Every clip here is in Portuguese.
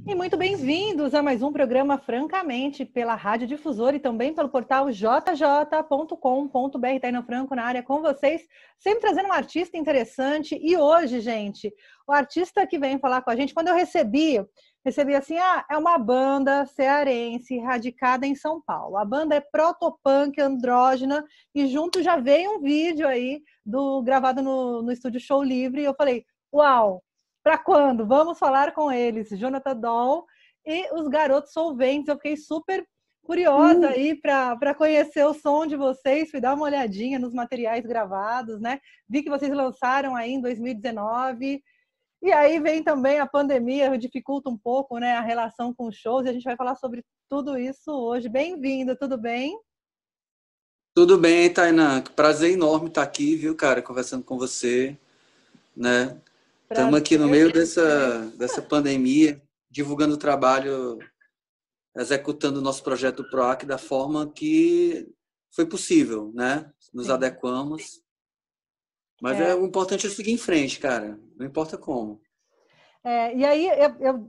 E muito bem-vindos a mais um programa Francamente pela Rádio Difusora e também pelo portal jj.com.br. Taina Franco na área com vocês, sempre trazendo um artista interessante. E hoje, gente, o artista que vem falar com a gente, quando eu recebi assim, é uma banda cearense radicada em São Paulo. A banda é protopunk, andrógena, e junto já veio um vídeo aí gravado no estúdio Show Livre, e eu falei, uau! Para quando? Vamos falar com eles, Jonathan Doll e os Garotos Solventes. Eu fiquei super curiosa aí para conhecer o som de vocês, fui dar uma olhadinha nos materiais gravados, né? Vi que vocês lançaram aí em 2019. E aí vem também a pandemia, dificulta um pouco, né, a relação com os shows, e a gente vai falar sobre tudo isso hoje. Bem-vindo, tudo bem? Tudo bem, Tainá. Prazer enorme estar aqui, viu, cara, conversando com você, né? Estamos aqui no meio dessa pandemia, divulgando o trabalho, executando o nosso projeto do PROAC da forma que foi possível, né? Nos adequamos. Mas o importante é seguir em frente, cara. Não importa como. E aí,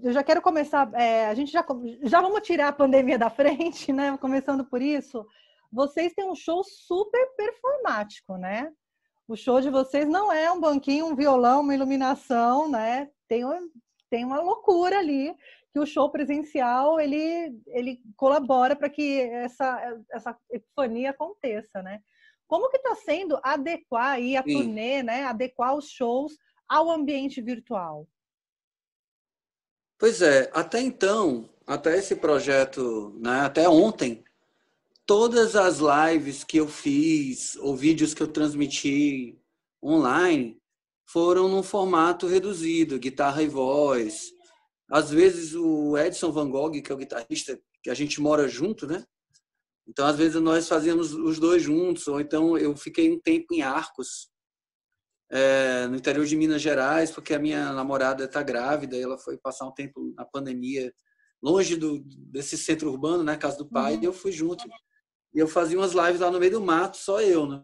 eu já quero começar... a gente já vamos tirar a pandemia da frente, né? Começando por isso. Vocês têm um show super performático, né? O show de vocês não é um banquinho, um violão, uma iluminação, né? Tem uma loucura ali, que o show presencial, ele colabora para que essa epifania aconteça, né? Como que está sendo adequar aí a turnê, né? Adequar os shows ao ambiente virtual? Pois é, até então, até esse projeto, né, até ontem, todas as lives que eu fiz, ou vídeos que eu transmiti online, foram num formato reduzido, guitarra e voz. Às vezes o Edson Van Gogh, que é o guitarrista, que a gente mora junto, né? Então, às vezes nós fazíamos os dois juntos, ou então eu fiquei um tempo em Arcos, no interior de Minas Gerais, porque a minha namorada está grávida, e ela foi passar um tempo na pandemia, longe desse centro urbano, né, casa do pai, e eu fui junto. E eu fazia umas lives lá no meio do mato, só eu, né?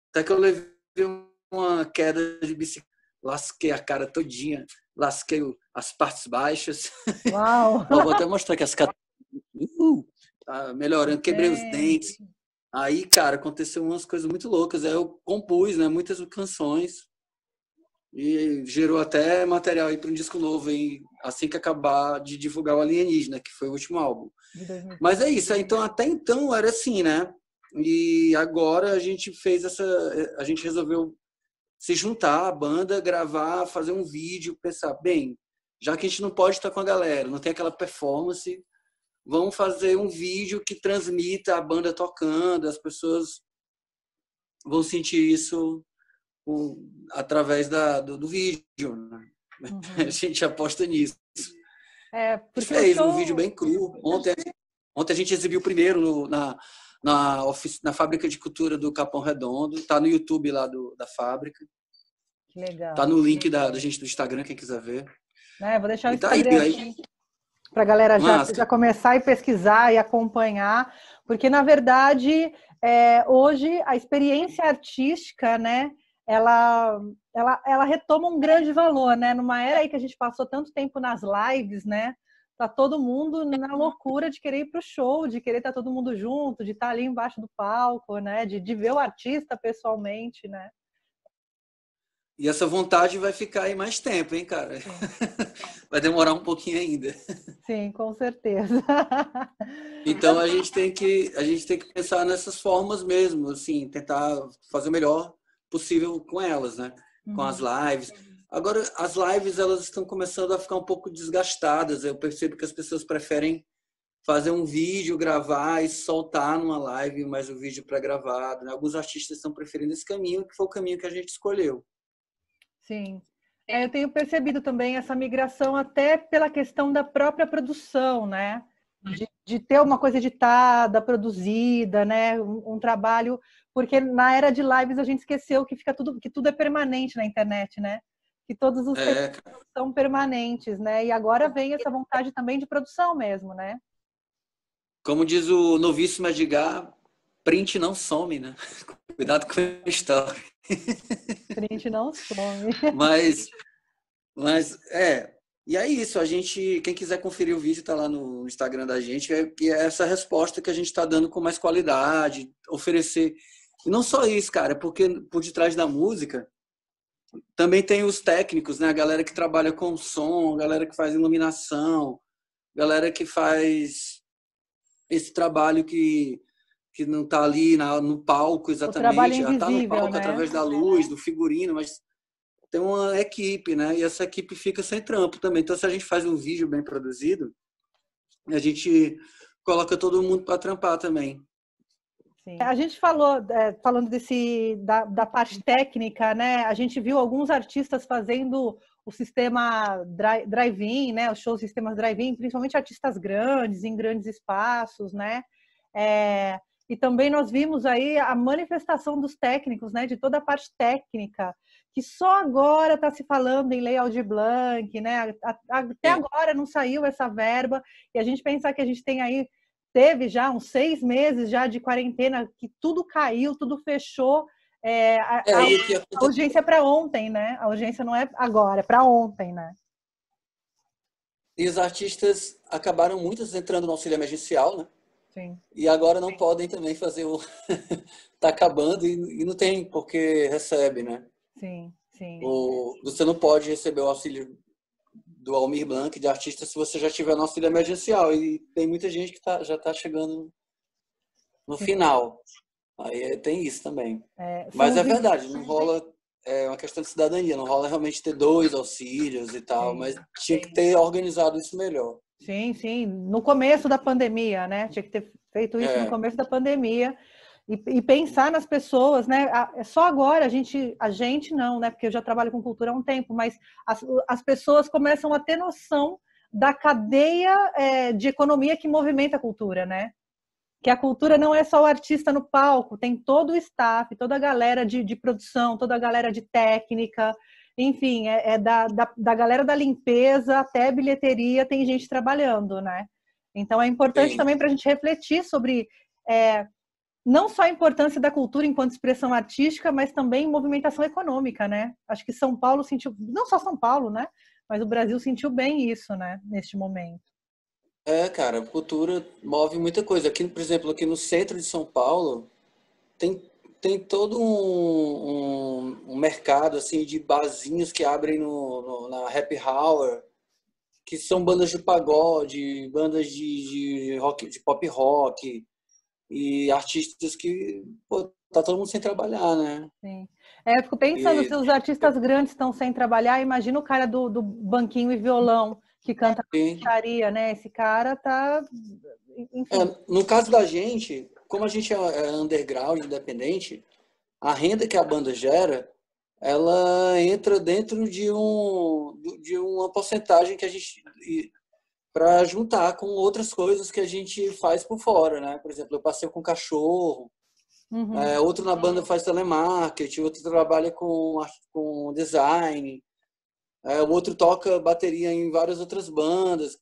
Até que eu levei uma queda de bicicleta, lasquei a cara todinha, lasquei as partes baixas. Uau! Vou até mostrar que as caras tá melhorando, quebrei os dentes. Aí, cara, aconteceu umas coisas muito loucas. Aí eu compus, né, muitas canções e gerou até material aí para um disco novo, hein, assim que acabar de divulgar o Alienígena, que foi o último álbum. Mas é isso. Então, até então era assim, né? E agora a gente a gente resolveu se juntar, a banda, gravar, fazer um vídeo, pensar, bem, já que a gente não pode estar com a galera, não tem aquela performance, vamos fazer um vídeo que transmita a banda tocando, as pessoas vão sentir isso através do vídeo, né? A gente aposta nisso. A gente fez um vídeo bem cru. Ontem a gente exibiu primeiro na Fábrica de Cultura do Capão Redondo. Está no YouTube lá da fábrica. Que legal. Está no link da gente do Instagram, quem quiser ver. Vou deixar o Instagram aqui para a galera já começar a pesquisar e acompanhar, porque, na verdade, hoje a experiência artística, né, ela retoma um grande valor, né? Numa era aí que a gente passou tanto tempo nas lives, né? Tá todo mundo na loucura de querer ir para o show, de querer estar todo mundo junto, de estar ali embaixo do palco, né? De ver o artista pessoalmente, né? E essa vontade vai ficar aí mais tempo, hein, cara? Vai demorar um pouquinho ainda. Sim, com certeza. Então a gente tem que pensar nessas formas mesmo, assim, tentar fazer o melhor possível com elas, né? Com as lives. Agora, as lives, elas estão começando a ficar um pouco desgastadas. Eu percebo que as pessoas preferem fazer um vídeo, gravar e soltar numa live, mais o vídeo pré-gravado, né? Alguns artistas estão preferindo esse caminho, que foi o caminho que a gente escolheu. Sim. Eu tenho percebido também essa migração até pela questão da própria produção, né? De ter uma coisa editada, produzida, né? Um trabalho, porque na era de lives a gente esqueceu que tudo é permanente na internet, né? Que todos os serviços são permanentes, né? E agora vem essa vontade também de produção mesmo, né? Como diz o novíssimo Edgar, print não some, né? Cuidado com a história. Print não some. Mas E é isso, quem quiser conferir o vídeo, tá lá no Instagram da gente, e é essa resposta que a gente está dando com mais qualidade, oferecer. E não só isso, cara, porque por detrás da música também tem os técnicos, né? A galera que trabalha com som, a galera que faz iluminação, a galera que faz esse trabalho que não está ali no palco O trabalho exatamente, está no invisível, palco né? através da luz, do figurino, mas tem uma equipe, né? E essa equipe fica sem trampo também. Então, se a gente faz um vídeo bem produzido, a gente coloca todo mundo para trampar também. Sim. A gente falou, falando da parte técnica, né? A gente viu alguns artistas fazendo o sistema drive-in, né? Os shows sistemas drive-in, principalmente artistas grandes, em grandes espaços, né? E também nós vimos aí a manifestação dos técnicos, né? De toda a parte técnica, que só agora está se falando em Lei Aldir Blanc, né? Até agora não saiu essa verba, e a gente pensar que a gente tem aí teve já uns 6 meses já de quarentena, que tudo caiu, tudo fechou. A urgência é para ontem, né? A urgência não é agora, é para ontem, né? E os artistas acabaram muitos entrando no auxílio emergencial, né? Sim. E agora não podem também fazer o... Tá acabando e não tem porque recebe, né? Sim, sim. Você não pode receber o auxílio do Almir Blanc de artista se você já tiver no auxílio emergencial. E tem muita gente que já está chegando no final. Aí tem isso também. Mas é verdade, não rola... É uma questão de cidadania, não rola realmente ter 2 auxílios e tal, mas tinha que ter organizado isso melhor. Sim, sim. No começo da pandemia, né? Tinha que ter feito isso no começo da pandemia e pensar nas pessoas, né? Só agora a gente não, né? Porque eu já trabalho com cultura há um tempo, mas as pessoas começam a ter noção da cadeia de economia que movimenta a cultura, né? Que a cultura não é só o artista no palco, tem todo o staff, toda a galera de produção, toda a galera de técnica, enfim, da galera da limpeza até bilheteria, tem gente trabalhando, né? Então é importante também para a gente refletir sobre não só a importância da cultura enquanto expressão artística, mas também movimentação econômica, né? Acho que São Paulo sentiu, não só São Paulo, né? Mas o Brasil sentiu bem isso, né? Neste momento. Cara, a cultura move muita coisa. Aqui, por exemplo, aqui no centro de São Paulo, tem todo um mercado assim de barzinhos que abrem na Happy Hour, que são bandas de pagode, bandas de rock, de pop rock e artistas que tá todo mundo sem trabalhar, né? Sim. Eu fico pensando, se os artistas grandes estão sem trabalhar, imagina o cara do banquinho e violão que canta na pizzaria, né? Esse cara tá... Enfim. No caso da gente, como a gente é underground, independente, a renda que a banda gera, ela entra dentro de uma porcentagem que a gente para juntar com outras coisas que a gente faz por fora, né? Por exemplo, eu passeio com cachorro, outro na banda faz telemarketing, outro trabalha com design, o outro toca bateria em várias outras bandas.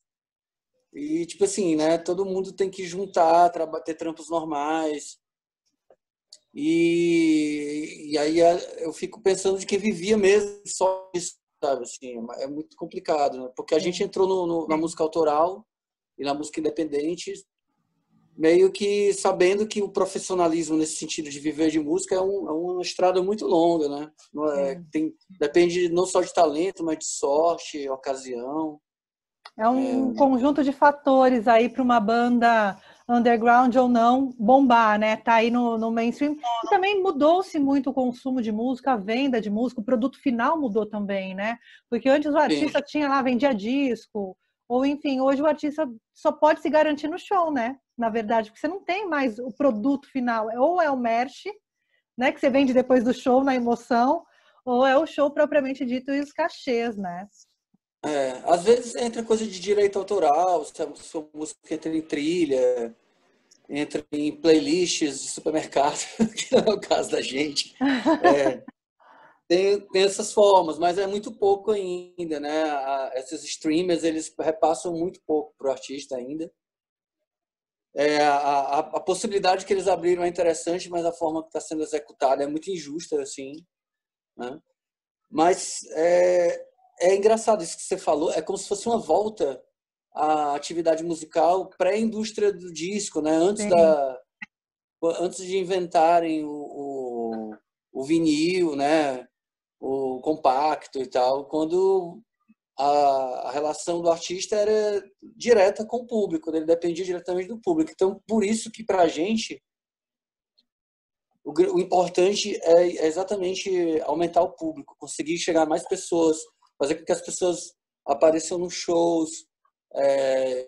E, tipo assim, né? Todo mundo tem que juntar, ter trampos normais. E aí eu fico pensando de quem vivia mesmo só isso, sabe? Assim, é muito complicado, né? Porque a gente entrou na música autoral e na música independente meio que sabendo que o profissionalismo nesse sentido de viver de música é uma estrada muito longa, né? Depende não só de talento, mas de sorte, ocasião. É um conjunto de fatores aí para uma banda underground ou não bombar, né? Tá aí no mainstream. E também mudou-se muito o consumo de música, a venda de música, o produto final mudou também, né? Porque antes o artista tinha lá, vendia disco, ou enfim, hoje o artista só pode se garantir no show, né? Na verdade, porque você não tem mais o produto final, ou é o merch, né? Que você vende depois do show na emoção, ou é o show propriamente dito e os cachês, né? Às vezes entra coisa de direito autoral, se a sua música entra em trilha, entra em playlists de supermercado, que não é o caso da gente. Tem essas formas, mas é muito pouco ainda, né? Esses streamers, eles repassam muito pouco para o artista ainda. A possibilidade que eles abriram é interessante, mas a forma que está sendo executada é muito injusta, assim, né? Mas é engraçado isso que você falou, é como se fosse uma volta à atividade musical pré-indústria do disco, né? Sim. Antes de inventarem o vinil, né? O compacto e tal, quando a relação do artista era direta com o público, ele dependia diretamente do público. Então, por isso que para a gente o importante é exatamente aumentar o público, conseguir chegar a mais pessoas, fazer com que as pessoas apareçam nos shows. É,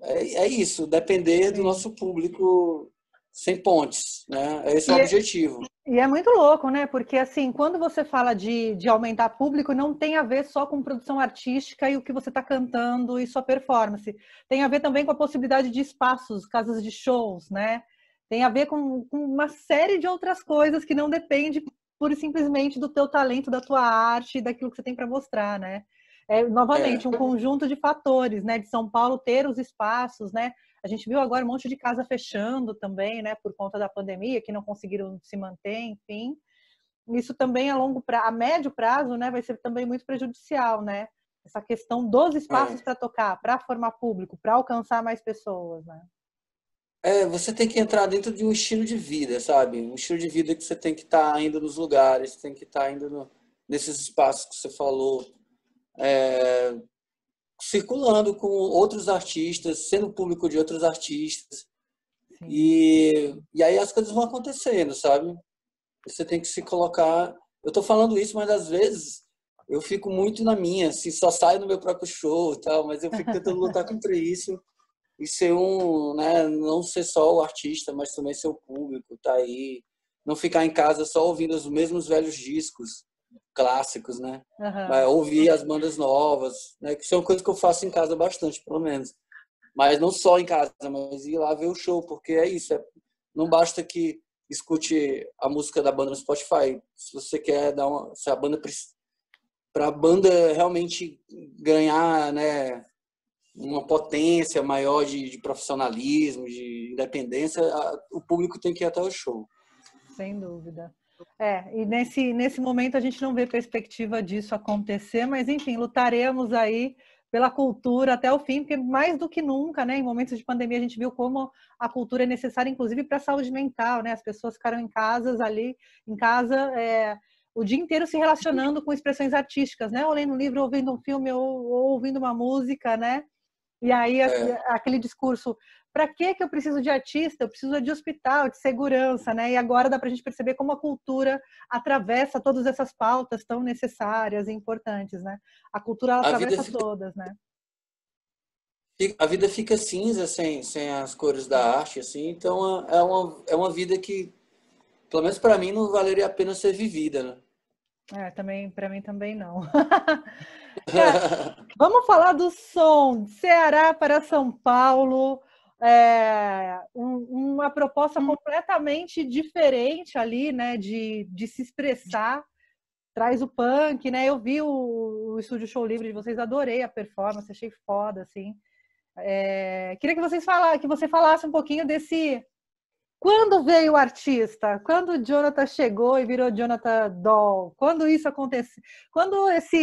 é isso, depender do Sim. nosso público sem pontes, né? Esse é o E, objetivo. e é muito louco, né? Porque, assim, quando você fala de aumentar público, não tem a ver só com produção artística e o que você está cantando e sua performance. Tem a ver também com a possibilidade de espaços, casas de shows, né? Tem a ver com uma série de outras coisas que não depende pura e simplesmente do teu talento, da tua arte, daquilo que você tem para mostrar, né? É, novamente, É, um conjunto de fatores, né? De São Paulo ter os espaços, né? A gente viu agora um monte de casa fechando também, né, por conta da pandemia, que não conseguiram se manter, enfim. Isso também a médio prazo, né, vai ser também muito prejudicial, né? Essa questão dos espaços é. para tocar, para formar público, para alcançar mais pessoas, né? Você tem que entrar dentro de um estilo de vida, sabe? Um estilo de vida que você tem que estar indo nos lugares, tem que estar indo nesses espaços que você falou, circulando com outros artistas, sendo público de outros artistas. Sim. E aí as coisas vão acontecendo, sabe? Você tem que se colocar. Eu tô falando isso, mas às vezes eu fico muito na minha, assim, só saio no meu próprio show e tal, mas eu fico tentando lutar contra isso e ser né, não ser só o artista, mas também ser o público, tá aí, não ficar em casa só ouvindo os mesmos velhos discos clássicos, né? Mas Uhum. ouvir as bandas novas, né, que são coisas que eu faço em casa bastante, pelo menos. Mas não só em casa, mas ir lá ver o show, porque é isso, não basta que escute a música da banda no Spotify. Se você quer dar se a banda para a banda realmente ganhar, né, uma potência maior de profissionalismo, de independência, o público tem que ir até o show. Sem dúvida. E nesse momento a gente não vê perspectiva disso acontecer, mas enfim, lutaremos aí pela cultura até o fim, porque mais do que nunca, né, em momentos de pandemia a gente viu como a cultura é necessária, inclusive para a saúde mental, né? As pessoas ficaram em casa, o dia inteiro se relacionando com expressões artísticas, né? Ou lendo um livro, ou ouvindo um filme, ou ouvindo uma música, né? E aí É, aquele discurso, para que eu preciso de artista? Eu preciso de hospital, de segurança, né? E agora dá para a gente perceber como a cultura atravessa todas essas pautas tão necessárias e importantes, né? A cultura ela a vida atravessa fica, todas, né? a vida fica cinza sem as cores da arte, assim. Então é uma vida que, pelo menos para mim, não valeria a pena ser vivida, né? Também para mim também não. Cara, vamos falar do som, de Ceará para São Paulo, uma proposta completamente diferente ali, né, de se expressar, traz o punk, né? Eu vi o Estúdio Show Livre de vocês, adorei a performance, achei foda, assim. Queria que você falasse um pouquinho desse. Quando veio o artista? Quando o Jonathan chegou e virou Jonathan Doll? Quando isso aconteceu? Quando essa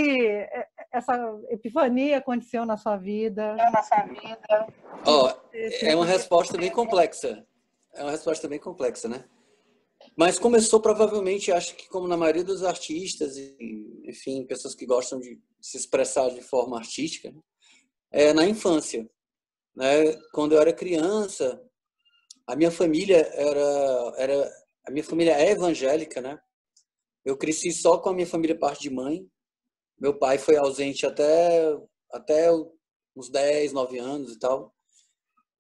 epifania aconteceu na sua vida? Que Ó, você se é uma reconheceu? resposta bem complexa. É uma resposta bem complexa, né? Mas começou provavelmente, acho que como na maioria dos artistas e, enfim, pessoas que gostam de se expressar de forma artística, né? Na infância, né? Quando eu era criança, a minha família a minha família é evangélica, né? Eu cresci só com a minha família parte de mãe. Meu pai foi ausente até uns 10, 9 anos e tal.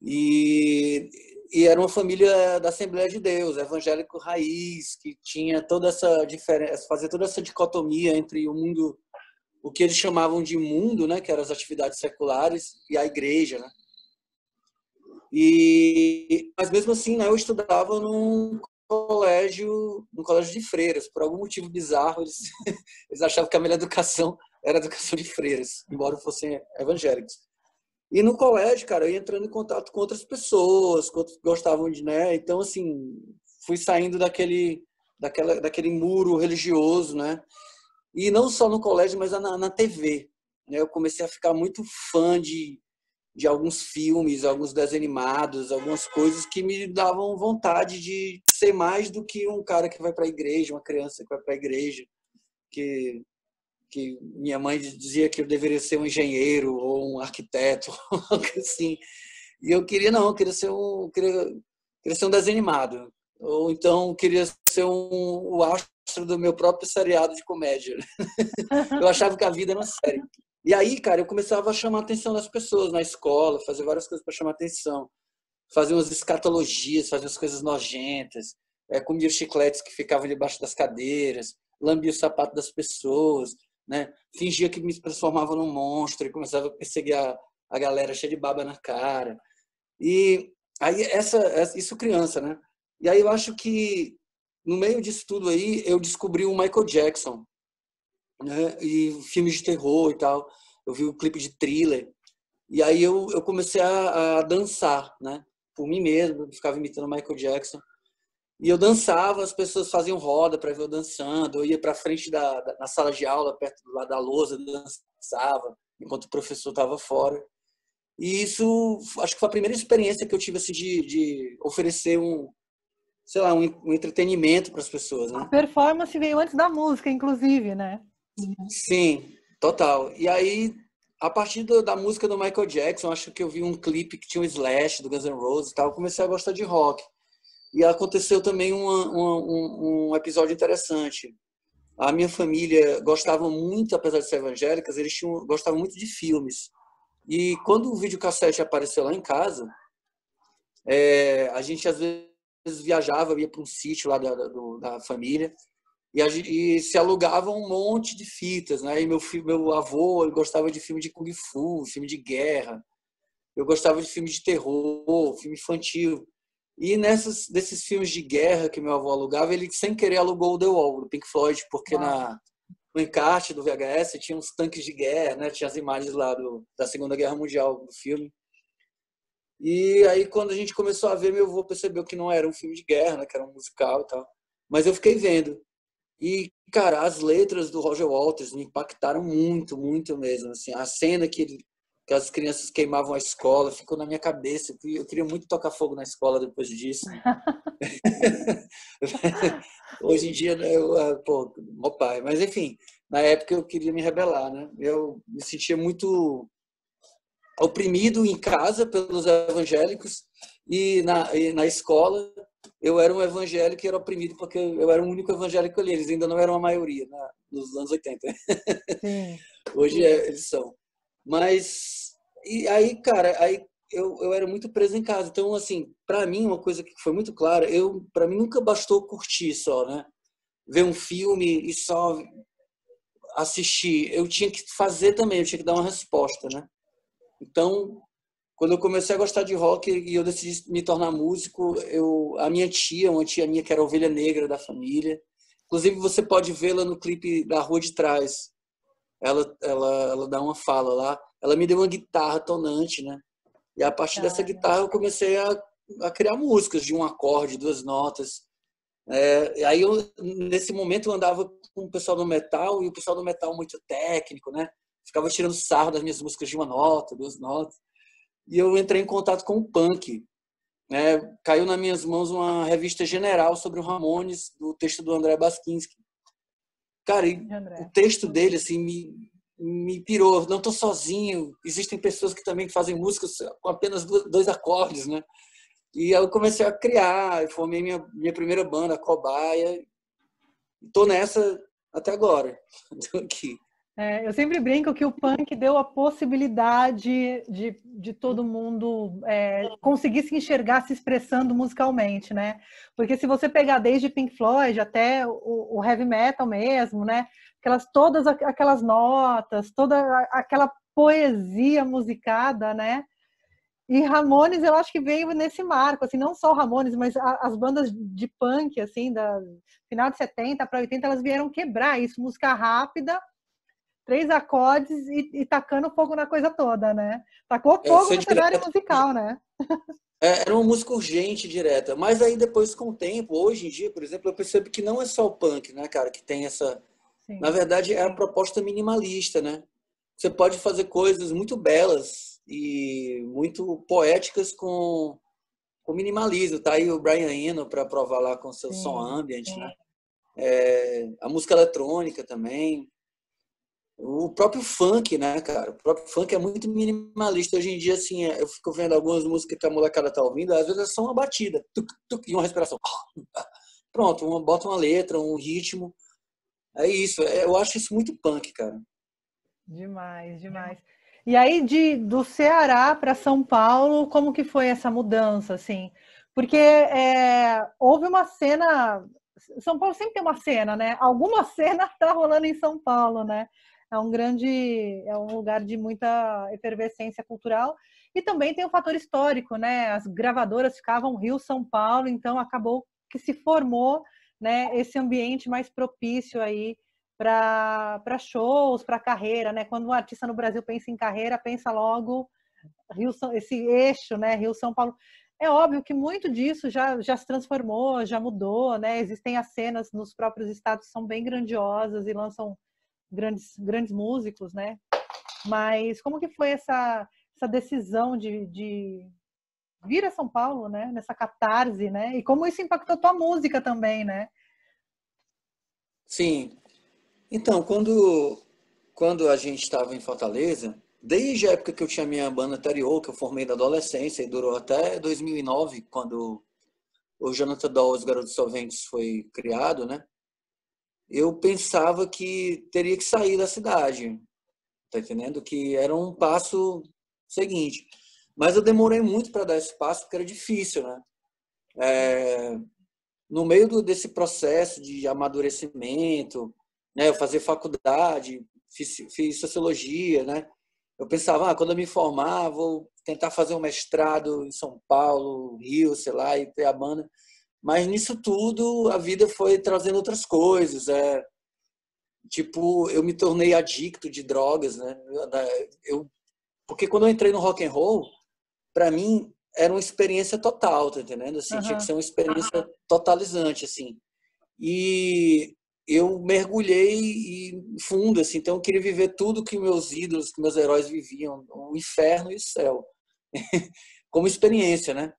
E, e era uma família da Assembleia de Deus, evangélico raiz, que tinha toda essa diferença, fazia toda essa dicotomia entre o mundo, o que eles chamavam de mundo, né, que eram as atividades seculares, e a igreja, né? Mas mesmo assim, né, eu estudava num colégio de freiras. Por algum motivo bizarro, eles achavam que a melhor educação era a educação de freiras, embora fossem evangélicos. E no colégio, cara, eu ia entrando em contato com outras pessoas, que gostavam de, né? Então, assim, fui saindo daquele muro religioso, né? E não só no colégio, mas na TV. Né? Eu comecei a ficar muito fã de alguns filmes, alguns desenhos animados, algumas coisas que me davam vontade de ser mais do que um cara que vai para a igreja, uma criança que vai para a igreja, que, que minha mãe dizia que eu deveria ser um engenheiro ou um arquiteto, algo assim. E eu queria não, eu queria ser um desenho animado. Ou então queria ser o astro do meu próprio seriado de comédia. Eu achava que a vida era séria. E aí, cara, eu começava a chamar a atenção das pessoas na escola, fazer várias coisas para chamar a atenção. Fazer umas escatologias, fazer umas coisas nojentas, comia os chicletes que ficavam debaixo das cadeiras, lambia o sapato das pessoas, né? Fingia que me transformava num monstro e começava a perseguir a galera cheia de baba na cara. E aí, isso criança, né? E aí eu acho que, no meio disso tudo aí, eu descobri o Michael Jackson, né? E filmes de terror e tal. Eu vi o clipe de Thriller. E aí eu comecei a dançar, né? Por mim mesmo, eu ficava imitando o Michael Jackson. E eu dançava, as pessoas faziam roda para ver eu dançando. Eu ia para frente na sala de aula, perto do lado da lousa, dançava, enquanto o professor estava fora. E isso, acho que foi a primeira experiência que eu tive assim, de oferecer sei lá, um entretenimento para as pessoas, A né? performance veio antes da música, inclusive, né? Sim, total. E aí, a partir da música do Michael Jackson, acho que eu vi um clipe que tinha um Slash do Guns N' Roses e tal, eu comecei a gostar de rock. E aconteceu também um episódio interessante. A minha família gostava muito, apesar de ser evangélicas, gostavam muito de filmes. E quando o videocassete apareceu lá em casa, a gente às vezes viajava, ia para um sítio lá da família, e se alugava um monte de fitas, né? E meu avô ele gostava de filme de Kung Fu, filme de guerra. Eu gostava de filme de terror, filme infantil. E desses filmes de guerra que meu avô alugava, ele sem querer alugou o The Wall, do Pink Floyd, porque no encarte do VHS tinha uns tanques de guerra, né? Tinha as imagens lá da Segunda Guerra Mundial do filme. E aí, quando a gente começou a ver, meu avô percebeu que não era um filme de guerra, né? Que era um musical e tal. Mas eu fiquei vendo. E, cara, as letras do Roger Waters me impactaram muito, muito mesmo. Assim, a cena que as crianças queimavam a escola ficou na minha cabeça. Eu queria muito tocar fogo na escola depois disso. Hoje em dia, né, pô, meu pai. Mas, enfim, na época eu queria me rebelar, né? Eu me sentia muito oprimido em casa pelos evangélicos e na escola eu era um evangélico e era oprimido porque eu era o único evangélico ali. Eles ainda não eram a maioria, né, nos anos 80. Sim. Hoje eles são. Mas, e aí, cara, aí eu era muito preso em casa. Então, assim, para mim, uma coisa que foi muito clara, para mim nunca bastou curtir só, né? Ver um filme e só assistir. Eu tinha que fazer também, eu tinha que dar uma resposta, né? Então, quando eu comecei a gostar de rock e eu decidi me tornar músico, a minha tia, uma tia minha que era a ovelha negra da família, inclusive você pode vê-la no clipe da Rua de Trás. Ela dá uma fala lá. Ela me deu uma guitarra tonante, né? E a partir dessa guitarra eu comecei a criar músicas de um acorde, duas notas. Aí nesse momento eu andava com o pessoal do metal e o pessoal do metal muito técnico, né? Ficava tirando sarro das minhas músicas de uma nota, duas notas. E eu entrei em contato com o punk, né? Caiu nas minhas mãos uma revista general sobre o Ramones, do texto do André Baskinski. Cara, e o texto dele assim me pirou. Não estou sozinho. Existem pessoas que também fazem músicas com apenas dois acordes, né? E aí eu comecei a criar, formei minha primeira banda, a Cobaia. Estou nessa até agora. Estou aqui. Eu sempre brinco que o punk deu a possibilidade de todo mundo conseguir se enxergar se expressando musicalmente, né? Porque se você pegar desde Pink Floyd até o heavy metal mesmo, né? Todas aquelas notas, toda aquela poesia musicada, né? E Ramones, eu acho que veio nesse marco, assim, não só Ramones, mas as bandas de punk, assim, da final de 70 para 80, elas vieram quebrar isso, música rápida, 3 acordes e tacando fogo na coisa toda, né? Tacou fogo no cenário musical, né? Era uma música urgente, direta. Mas aí depois, com o tempo, hoje em dia, por exemplo, eu percebo que não é só o punk, né, cara, que tem Na verdade, é a proposta minimalista, né? Você pode fazer coisas muito belas e muito poéticas com minimalismo. Tá aí o Brian Eno para provar lá com seu som ambient, né? A música eletrônica também. O próprio funk, né, cara? O próprio funk é muito minimalista. Hoje em dia, assim, eu fico vendo algumas músicas que a molecada tá ouvindo, às vezes é só uma batida, tuc, tuc, e uma respiração. Pronto, bota uma letra, um ritmo. É isso. Eu acho isso muito punk, cara. Demais, demais. E aí, do Ceará para São Paulo, como que foi essa mudança, assim? Porque houve uma cena... São Paulo sempre tem uma cena, né? Alguma cena está rolando em São Paulo, né? É um lugar de muita efervescência cultural. E também tem o fator histórico, né? As gravadoras ficavam Rio-São Paulo, então acabou que se formou, né, esse ambiente mais propício aí para shows, para carreira, né? Quando um artista no Brasil pensa em carreira, pensa logo esse eixo, né? Rio-São Paulo. É óbvio que muito disso já se transformou, já mudou, né? Existem as cenas nos próprios estados que são bem grandiosas e lançam grandes músicos, né? Mas como que foi essa decisão de vir a São Paulo, né? Nessa catarse, né? E como isso impactou tua música também, né? Sim. Então, quando a gente estava em Fortaleza, desde a época que eu tinha minha banda anterior, que eu formei na adolescência e durou até 2009, quando o Jonathan Doll, Os Garotos Solventes, foi criado, né? Eu pensava que teria que sair da cidade, tá entendendo? Que era um passo seguinte. Mas eu demorei muito para dar esse passo, porque era difícil, né? No meio desse processo de amadurecimento, né? Eu fazia faculdade, fiz sociologia, né? Eu pensava, quando eu me formar, vou tentar fazer um mestrado em São Paulo, Rio, sei lá, e ter a banda. Mas nisso tudo, a vida foi trazendo outras coisas. Tipo, eu me tornei adicto de drogas, né? Porque quando eu entrei no rock and roll, para mim era uma experiência total, tá entendendo? Assim, tinha que ser uma experiência totalizante, assim. E eu mergulhei fundo, assim, então eu queria viver tudo que meus ídolos, que meus heróis viviam, o inferno e o céu, como experiência, né?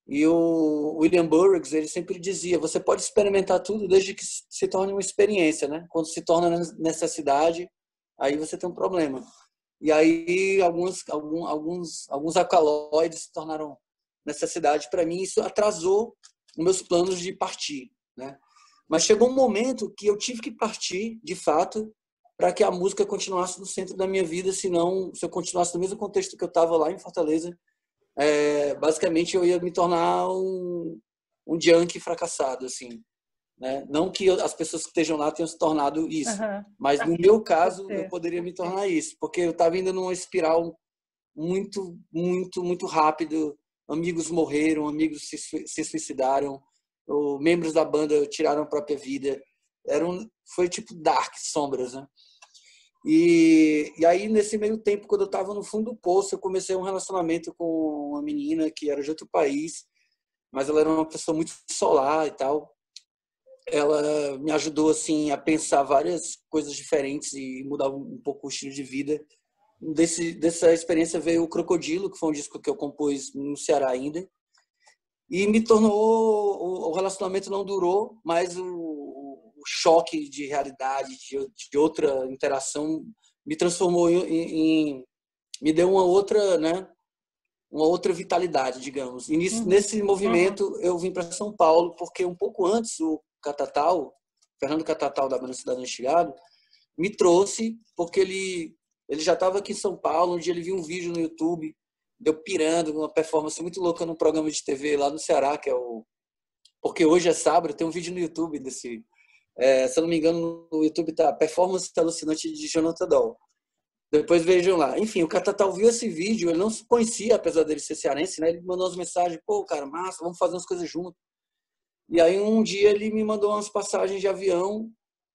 E o William Burroughs, ele sempre dizia, você pode experimentar tudo desde que se torne uma experiência, né? Quando se torna necessidade, aí você tem um problema. E aí alguns alcaloides se tornaram necessidade para mim, isso atrasou os meus planos de partir, né? Mas chegou um momento que eu tive que partir, de fato, para que a música continuasse no centro da minha vida, senão, se eu continuasse no mesmo contexto que eu estava lá em Fortaleza, basicamente eu ia me tornar um junkie fracassado, assim, né? Não que as pessoas que estejam lá tenham se tornado isso, mas no meu caso eu poderia me tornar isso, porque eu estava indo numa espiral muito, muito, muito rápido. Amigos morreram, amigos se suicidaram, membros da banda tiraram a própria vida. Foi tipo dark, sombras, né? E aí, nesse meio tempo, quando eu estava no fundo do poço, eu comecei um relacionamento com uma menina que era de outro país, mas ela era uma pessoa muito solar e tal. Ela me ajudou assim a pensar várias coisas diferentes e mudar um pouco o estilo de vida. Dessa experiência veio o Crocodilo, que foi um disco que eu compus no Ceará ainda, e me tornou... O relacionamento não durou, mas o choque de realidade, de outra interação, me transformou me deu uma outra, né, uma outra vitalidade, digamos. E nesse movimento eu vim para São Paulo, porque um pouco antes o Catatal, Fernando Catatal, da banda Cidade Instigado, me trouxe, porque ele já estava aqui em São Paulo. Um dia ele viu um vídeo no YouTube, deu pirando, uma performance muito louca num programa de TV lá no Ceará, que é Porque Hoje é Sábado, tem um vídeo no YouTube desse... se eu não me engano, no YouTube tá Performance Alucinante de Jonathan Doll. Depois vejam lá. Enfim, o Catatal viu esse vídeo, ele não se conhecia, apesar dele ser cearense, né? Ele mandou umas mensagens, pô, cara, massa, vamos fazer umas coisas juntos. E aí um dia ele me mandou umas passagens de avião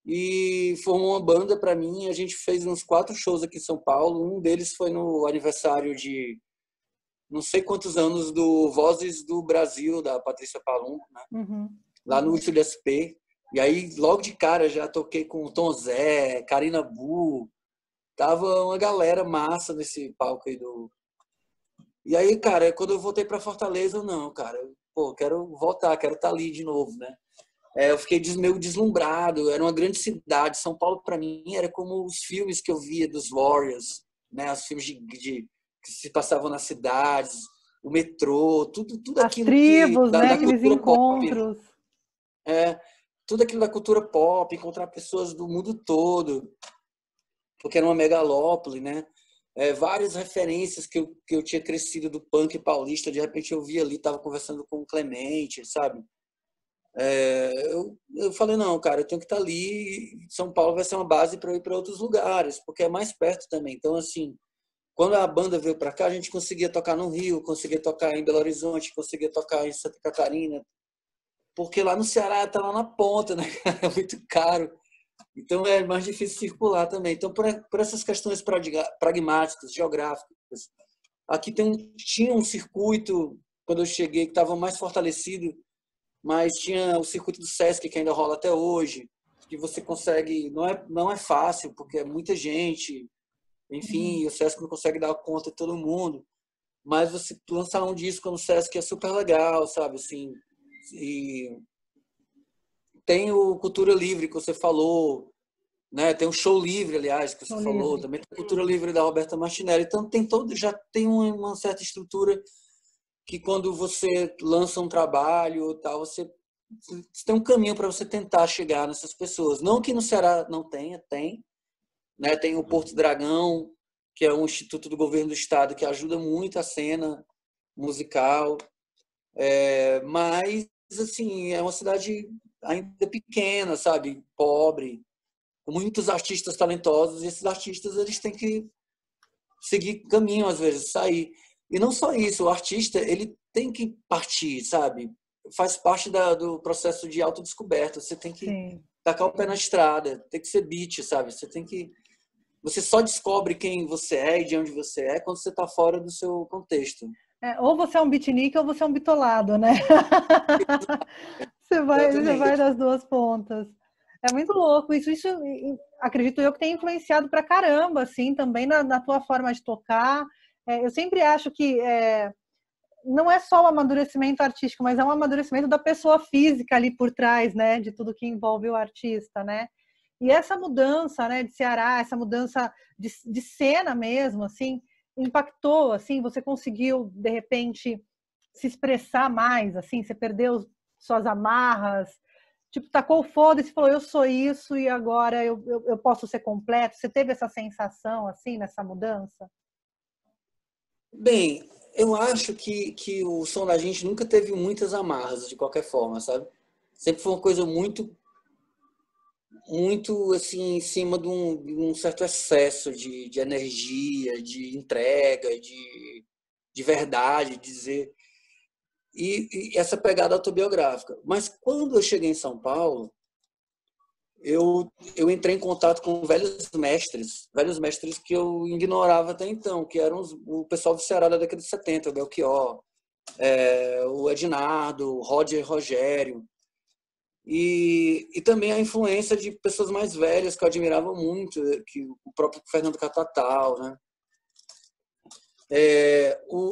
e formou uma banda para mim. A gente fez uns 4 shows aqui em São Paulo. Um deles foi no aniversário de não sei quantos anos do Vozes do Brasil, da Patrícia Palumbo, né? Lá no Estúdio SP. E aí, logo de cara, já toquei com o Tom Zé, Karina Bu. Tava uma galera massa nesse palco aí do. E aí, cara, quando eu voltei pra Fortaleza, não, cara, pô, quero voltar, quero estar ali de novo, né? Eu fiquei meio deslumbrado, era uma grande cidade. São Paulo, para mim, era como os filmes que eu via dos Warriors, né? Os filmes que se passavam nas cidades, o metrô, tudo As aquilo tribos, né? da Aqueles cultura pop, encontros. é, tudo aquilo da cultura pop, encontrar pessoas do mundo todo, porque era uma megalópole, né? Várias referências que eu tinha crescido do punk paulista, de repente eu via ali, estava conversando com o Clemente, sabe? Eu falei, não, cara, eu tenho que estar ali. São Paulo vai ser uma base para eu ir para outros lugares, porque é mais perto também. Então, assim, quando a banda veio para cá, a gente conseguia tocar no Rio, conseguia tocar em Belo Horizonte, conseguia tocar em Santa Catarina, porque lá no Ceará tá lá na ponta, né? É muito caro. Então é mais difícil circular também. Então, por essas questões pragmáticas, geográficas, aqui tinha um circuito, quando eu cheguei, que estava mais fortalecido, mas tinha o circuito do Sesc, que ainda rola até hoje, que você consegue, não é fácil, porque é muita gente, enfim, o Sesc não consegue dar conta de todo mundo, mas você lançar um disco no Sesc é super legal, sabe, assim, e tem o Cultura Livre, que você falou, né, tem o Show Livre, aliás, que você Sou falou, livre. também tem a Cultura Livre da Roberta Martinelli, então já tem uma certa estrutura que quando você lança um trabalho tal, você tem um caminho para você tentar chegar nessas pessoas. Não que no Ceará não tenha, tem, né? Tem o Porto Dragão, que é um instituto do governo do estado que ajuda muito a cena musical, mas assim, é uma cidade ainda pequena, sabe? Pobre, com muitos artistas talentosos, e esses artistas eles têm que seguir caminho às vezes, sair. E não só isso, o artista ele tem que partir, sabe? Faz parte do processo de autodescoberta. Você tem que Sim. tacar o pé na estrada, tem que ser beat, sabe? Você só descobre quem você é e de onde você é quando você está fora do seu contexto. Ou você é um beatnik ou você é um bitolado, né? Você vai Exatamente. das duas pontas. É muito louco. Isso acredito eu que tem influenciado pra caramba, assim, também na tua forma de tocar. Eu sempre acho que não é só o amadurecimento artístico, mas é um amadurecimento da pessoa física ali por trás, né? De tudo que envolve o artista, né? E essa mudança, né, de Ceará, essa mudança de cena mesmo, assim, impactou, assim, você conseguiu, de repente, se expressar mais, assim, você perdeu suas amarras, tipo, tacou o foda-se e falou, eu sou isso e agora eu posso ser completo. Você teve essa sensação, assim, nessa mudança? Bem, eu acho que o som da gente nunca teve muitas amarras, de qualquer forma, sabe? Sempre foi uma coisa muito assim em cima de um certo excesso de energia, de entrega, de verdade, de dizer e essa pegada autobiográfica. Mas quando eu cheguei em São Paulo, eu entrei em contato com velhos mestres que eu ignorava até então, que eram o pessoal do Ceará da década de 70, o Belchior, o Ednardo, o Roger Rogério, e também a influência de pessoas mais velhas que eu admirava muito, que o próprio Fernando Catatal, né?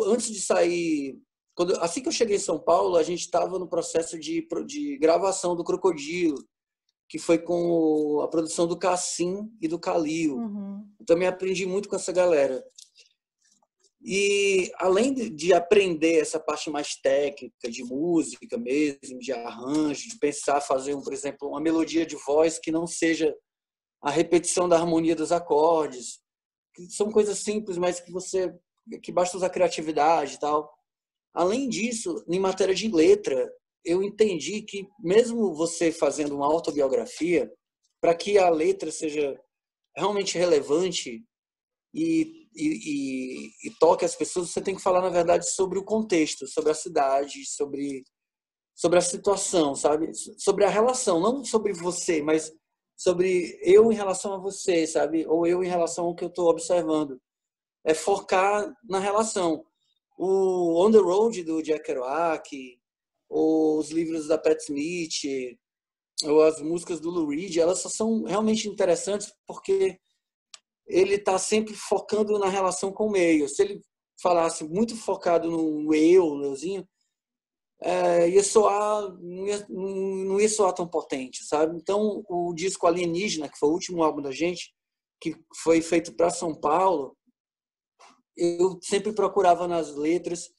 Antes de sair, assim que eu cheguei em São Paulo, a gente estava no processo de gravação do Crocodilo, que foi com a produção do Cassim e do Calil. Uhum. Eu também aprendi muito com essa galera. E além de aprender essa parte mais técnica de música mesmo, de arranjo, de pensar, fazer, por exemplo, uma melodia de voz que não seja a repetição da harmonia dos acordes, que são coisas simples, mas que basta usar criatividade e tal. Além disso, em matéria de letra, eu entendi que mesmo você fazendo uma autobiografia, para que a letra seja realmente relevante e toque as pessoas, você tem que falar, na verdade, sobre o contexto, sobre a cidade, sobre a situação, sabe? Sobre a relação, não sobre você, mas sobre eu em relação a você, sabe? Ou eu em relação ao que eu estou observando. É focar na relação. O On the Road, do Jack Kerouac, os livros da Pat Smith, ou as músicas do Lou Reed, elas só são realmente interessantes porque ele está sempre focando na relação com o meio. Se ele falasse muito focado no euzinho, ia soar, não ia soar tão potente, sabe? Então, o disco Alienígena, que foi o último álbum da gente, que foi feito para São Paulo, eu sempre procurava nas letras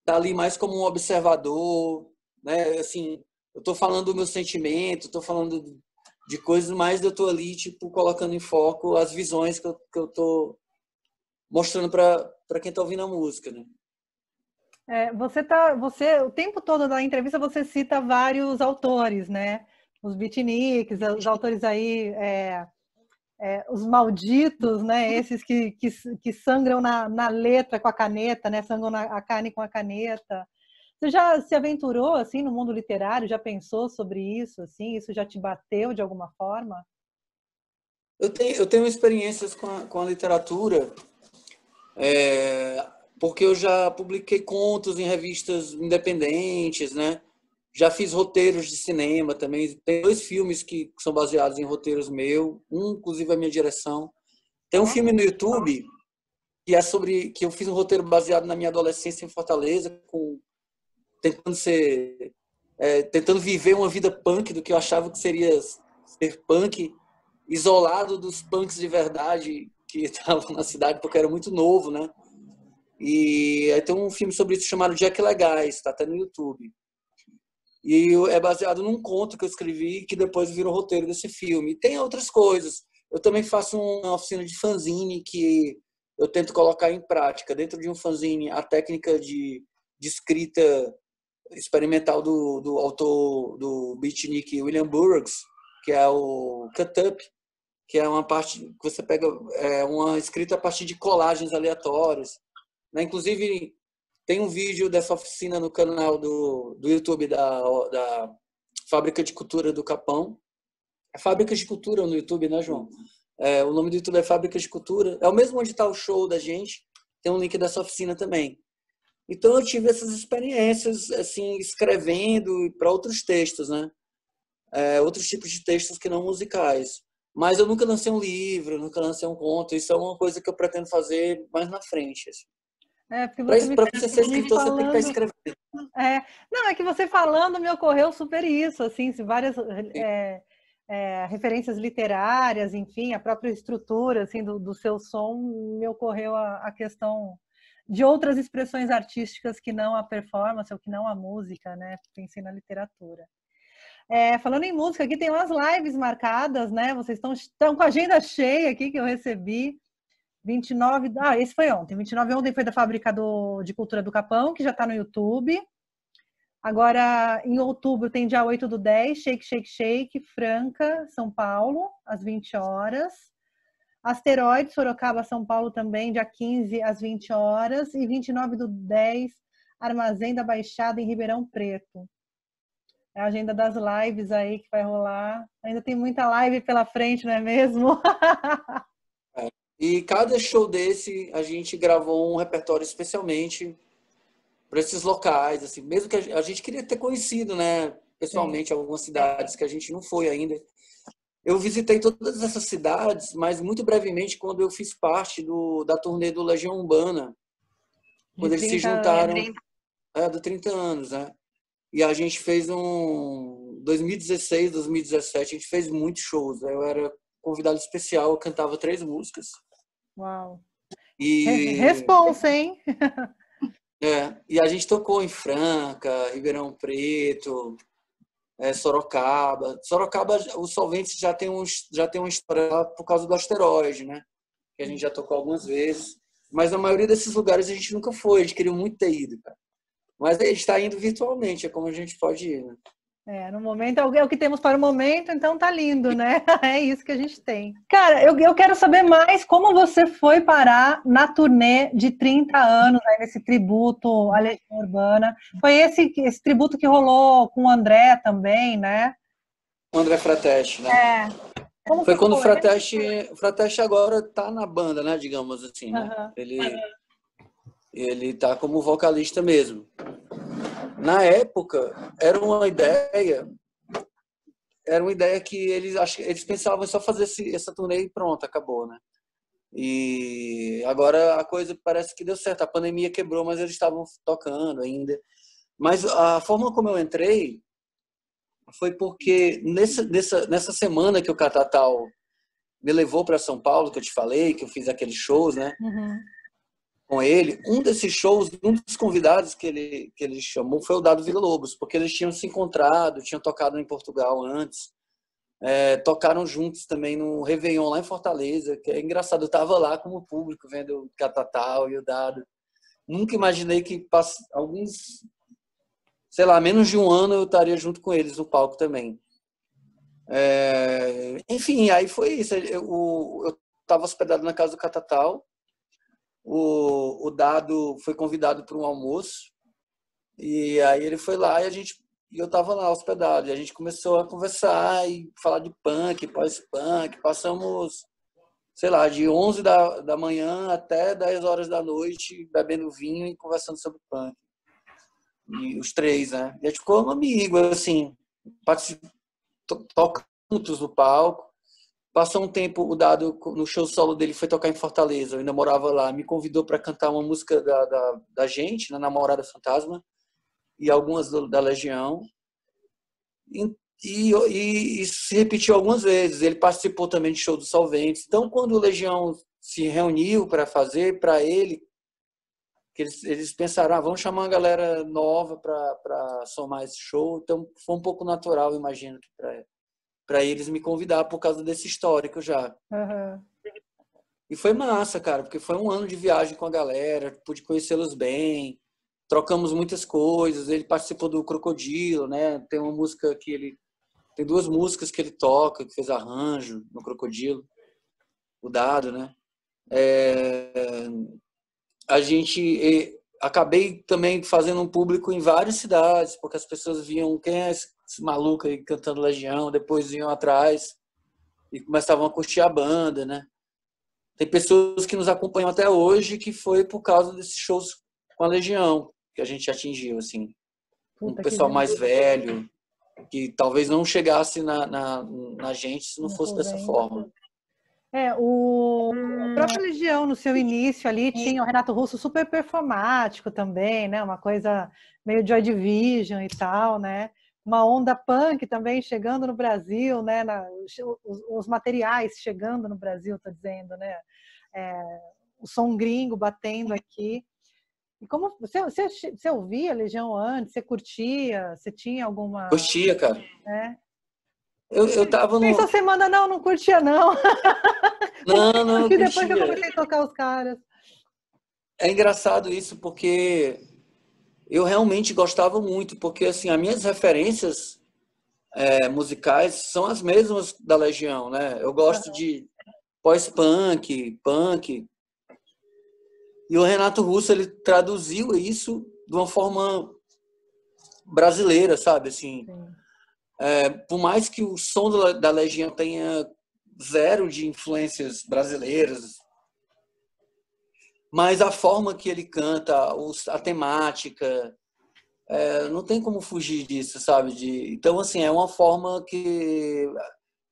estar ali mais como um observador, né? Assim, eu estou falando do meu sentimento, estou falando de coisas, mas eu estou ali, tipo, colocando em foco as visões que eu estou mostrando para quem está ouvindo a música, né? Você o tempo todo da entrevista você cita vários autores, né? Os beatniks, os autores aí, os malditos, né? Esses que sangram na letra com a caneta, né? Sangram a carne com a caneta. Você já se aventurou assim no mundo literário? Já pensou sobre isso? Assim, isso já te bateu de alguma forma? Eu tenho experiências com a literatura, porque eu já publiquei contos em revistas independentes, né? Já fiz roteiros de cinema também. Tem 2 filmes que são baseados em roteiros meus, um, inclusive, a minha direção. Tem um filme no YouTube que eu fiz um roteiro baseado na minha adolescência em Fortaleza, tentando viver uma vida punk do que eu achava que seria ser punk, isolado dos punks de verdade que estavam na cidade, porque eu era muito novo, né? E aí tem um filme sobre isso chamado Jack Legais, está até no YouTube. E é baseado num conto que eu escrevi que depois virou roteiro desse filme. E tem outras coisas. Eu também faço uma oficina de fanzine que eu tento colocar em prática. Dentro de um fanzine, a técnica de escrita experimental do autor, do beatnik William Burroughs, que é o Cut Up, que é uma parte que você pega uma escrita a partir de colagens aleatórias, né? Inclusive, tem um vídeo dessa oficina no canal do YouTube da Fábrica de Cultura do Capão. É Fábrica de Cultura no YouTube, né, João? O nome do YouTube é Fábrica de Cultura. É o mesmo onde está o show da gente. Tem um link dessa oficina também. Então, eu tive essas experiências, assim, escrevendo para outros textos, né? Outros tipos de textos que não musicais. Mas eu nunca lancei um livro, nunca lancei um conto. Isso é uma coisa que eu pretendo fazer mais na frente, assim. Porque você Para você ser me escritor, você tem que estar falando. escrevendo. Não, é que você falando me ocorreu super isso, assim, várias referências literárias, enfim, a própria estrutura assim, do seu som, me ocorreu a questão de outras expressões artísticas que não a performance ou que não a música, né? Pensei na literatura. Falando em música, aqui tem umas lives marcadas, né? Vocês estão com a agenda cheia aqui que eu recebi. 29. Esse foi ontem. 29 ontem foi da Fábrica de Cultura do Capão, que já está no YouTube. Agora, em outubro, tem dia 8/10, Shake, Shake, Shake, Franca, São Paulo, às 20 horas. Asteroide, Sorocaba, São Paulo também, dia 15, às 20 horas. E 29/10, Armazém da Baixada, em Ribeirão Preto. É a agenda das lives aí que vai rolar. Ainda tem muita live pela frente, não é mesmo? E cada show desse, a gente gravou um repertório especialmente para esses locais, assim, mesmo que a gente queria ter conhecido, né, pessoalmente, algumas cidades que a gente não foi ainda. Eu visitei todas essas cidades, mas muito brevemente quando eu fiz parte da turnê do Legião Urbana, quando eles se juntaram, do 30 anos, né? E a gente fez 2016, 2017, a gente fez muitos shows. Eu era convidado especial, eu cantava 3 músicas. Uau! E Responsa, hein? E a gente tocou em Franca, Ribeirão Preto, Sorocaba. Sorocaba, os Solventes já tem uma história lá por causa do Asteroide, né? Que a gente já tocou algumas vezes. Mas na maioria desses lugares a gente nunca foi, a gente queria muito ter ido, cara. Mas a gente está indo virtualmente, é como a gente pode ir, né? No momento é o que temos para o momento, então tá lindo, né? É isso que a gente tem. Cara, eu quero saber mais como você foi parar na turnê de 30 anos, aí, nesse tributo à Legião Urbana. Foi esse tributo que rolou com o André também, né? O André Frateste, né? Como foi que quando foi? O Frateste agora tá na banda, né? Digamos assim, né? Ele tá como vocalista mesmo. Na época, era uma ideia era uma ideia que eles pensavam em só fazer essa turnê e pronto, acabou, né? E agora a coisa parece que deu certo. A pandemia quebrou, mas eles estavam tocando ainda. Mas a forma como eu entrei foi porque nessa semana que o Catatal me levou para São Paulo, que eu te falei, que eu fiz aqueles shows, né? Uhum. Com ele, um desses shows, um dos convidados que ele chamou foi o Dado Villa-Lobos, porque eles tinham se encontrado, tinham tocado em Portugal antes, tocaram juntos também no Réveillon lá em Fortaleza, que é engraçado, eu estava lá como público vendo o Catatal e o Dado. Nunca imaginei que alguns, sei lá, menos de um ano eu estaria junto com eles no palco também. Enfim, aí foi isso. Eu estava hospedado na casa do Catatal. O Dado foi convidado para um almoço e aí ele foi lá e eu estava lá hospedado. E a gente começou a conversar e falar de punk, pós-punk. Passamos, sei lá, de 11 da manhã até 10 horas da noite bebendo vinho e conversando sobre punk. E os três, né? E a gente ficou um amigo, assim, tocando juntos no palco. Passou um tempo, o Dado, no show solo dele, foi tocar em Fortaleza. Eu ainda morava lá. Me convidou para cantar uma música da gente, na Namorada Fantasma, e algumas da Legião. E isso se repetiu algumas vezes. Ele participou também de show do Solventes. Então, quando o Legião se reuniu para fazer, para ele, que eles pensaram, vamos chamar uma galera nova para somar esse show. Então, foi um pouco natural, imagino, para eles me convidar por causa desse histórico já. Uhum. E foi massa, cara, porque foi um ano de viagem com a galera, pude conhecê-los bem, trocamos muitas coisas. Ele participou do Crocodilo, né? Tem duas músicas que ele toca, que fez arranjo no Crocodilo, o Dado, né? Acabei também fazendo um público em várias cidades, porque as pessoas viam quem é esse maluco aí cantando Legião, depois iam atrás e começavam a curtir a banda, né? Tem pessoas que nos acompanham até hoje que foi por causa desses shows com a Legião que a gente atingiu, assim. Um pessoal mais velho, que talvez não chegasse na gente se não fosse dessa forma. O próprio Legião, no seu início ali, tinha o Renato Russo super performático também, né? Uma coisa meio Joy Division e tal, né? Uma onda punk também chegando no Brasil, né? Os materiais chegando no Brasil, tô dizendo, né? O som gringo batendo aqui. E como você ouvia Legião antes? Você curtia? Você tinha alguma... Curtia, cara. Eu tava no... Essa semana não curtia, não. Não, e depois que eu comecei a tocar os caras. É engraçado isso, porque eu realmente gostava muito, porque assim, as minhas referências musicais são as mesmas da Legião, né? Eu gosto de pós-punk, punk. E o Renato Russo, ele traduziu isso de uma forma brasileira, sabe? Assim, por mais que o som da Legião tenha zero de influências brasileiras, mas a forma que ele canta, a temática, não tem como fugir disso, sabe? Então, assim, é uma forma que...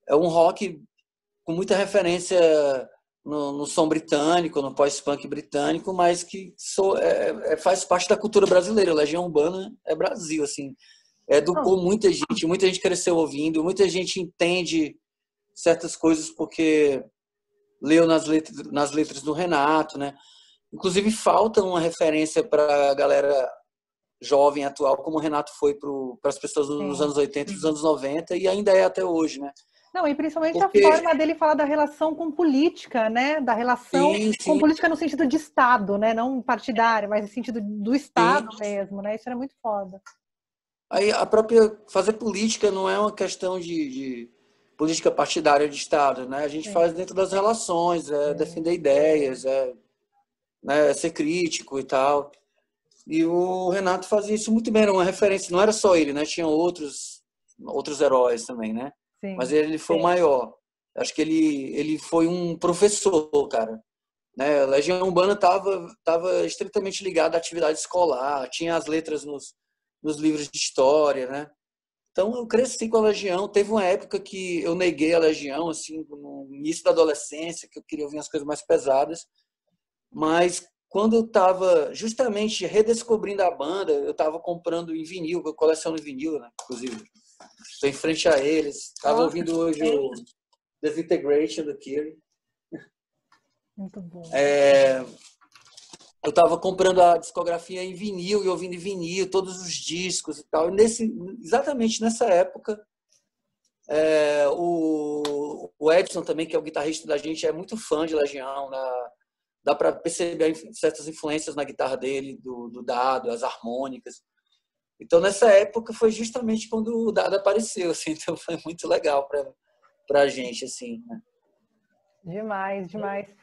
É um rock com muita referência no som britânico, no pós-punk britânico, mas que faz parte da cultura brasileira. Legião Urbana é Brasil, assim. Educou muita gente cresceu ouvindo, muita gente entende certas coisas porque leu nas letras do Renato, né? Inclusive, falta uma referência para a galera jovem atual, como o Renato foi para as pessoas nos anos 80 e nos anos 90, e ainda é até hoje, né? Não, e principalmente a forma dele falar da relação com política, né? Da relação com política no sentido de Estado, né? Não partidário, mas no sentido do Estado mesmo, né? Isso era muito foda. Aí fazer política não é uma questão de política partidária de Estado, né? A gente faz dentro das relações, defender ideias, né? Ser crítico e tal. E o Renato fazia isso muito bem, era uma referência, não era só ele, né? Tinha outros heróis também, né? Sim. Mas ele foi o maior. Acho que ele foi um professor, cara. Né? A Legião Urbana estava estritamente ligada à atividade escolar, tinha as letras nos livros de história, né? Então eu cresci com a Legião. Teve uma época que eu neguei a Legião, assim, no início da adolescência, que eu queria ouvir as coisas mais pesadas. Mas quando eu estava justamente redescobrindo a banda, eu estava comprando em vinil, eu coleciono vinil, né? Inclusive, estou em frente a eles. Estava Ó, ouvindo hoje o Disintegration do Kiri. muito bom. Eu estava comprando a discografia em vinil e ouvindo em vinil, todos os discos e tal. E exatamente nessa época, o Edson também, que é o guitarrista da gente, é muito fã de Legião. Dá para perceber certas influências na guitarra dele, do Dado, as harmônicas. Então, nessa época, foi justamente quando o Dado apareceu. Assim, então, foi muito legal para a gente. Assim, né? Demais, demais.